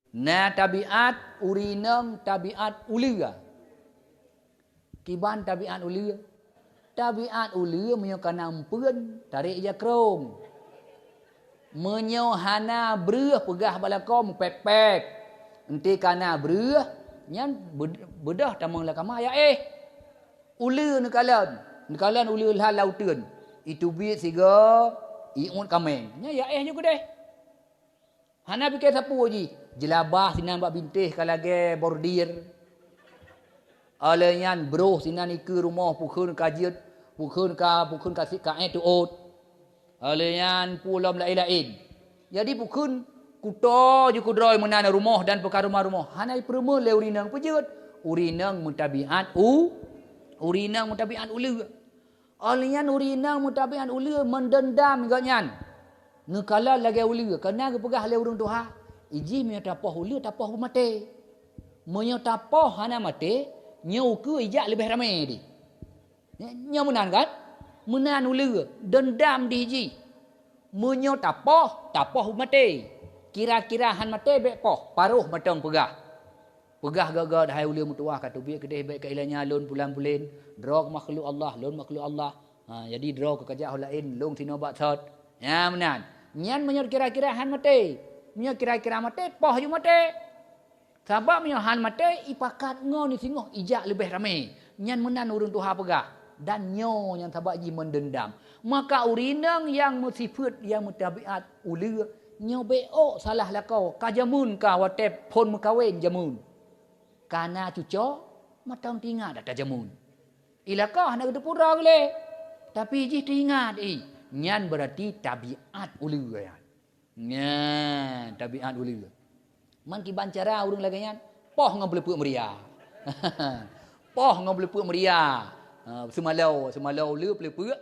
Na tabiat urinang tabiat ulia. Kiban tabiat ulia. Tabiat ulia menyokan ampun tarik je krong. Menyohana berah pegah balakom pek-pek. Enti kana berah nyan bedah tamang lakama ya ulia nekalan ulia hal lautan. Itu bi siga iun kameng. Nya ya juga deh. Hana pikir sapu ji. Jelabah sinan bak bintih kalage bordir. Alenyan bro sinan iku rumah pukun kajiat, pukun ka sika tu ot. Alenyan pulam lain-lain. Jadi pukun kuto je kudroi menana rumah dan perkara rumah. Hanai perma le urinang pejut. Urinang mutabiat urinang mutabiat ulu. Alenyan urinang mutabiat ulu mendendam ganyan. Ngekala lagi ulu kena ke pegah le urang Tuhan. Iji mia tapah ulu tapah mate. Mia tapah hana mate. Nyau ke ijak lebih ramai di. Nyau menan kan? Menan ulu. Dendam di iji. Menyau tapah mate. Kira-kira han mate bek poh. Paruh matang pegah. Pegah gagal hai ulu mutuah kata biar kedai baik keilanya lon bulan-bulan. Draw makhluk Allah, lon makhluk Allah. Jadi draw ke kajak lain, long tinobat thot. Ya menan. Nyan menyau kira-kira han mate. Menyau kira-kira mate, poh ju mate. Sebab menyau han mate, ipakat ngau ni singoh ijak lebih ramai. Nyan menan urun Tuhan pegah. Dan nyo yang sabak ji mendendam. Maka urinang yang sifat yang mutabiat ulu nyo beok salah lakau kajamun ka watep pon mekawin jamun. Kana cuco matang tingat data jamun. Ilakah nak ada pura gele. Tapi ji tingat nyan berarti tabiat ulu ya. Nyan tabiat ulu. Man ki bancara urang lagi nyan poh ngau belepuk meria. Poh ngau belepuk meria. Semalau le belepuk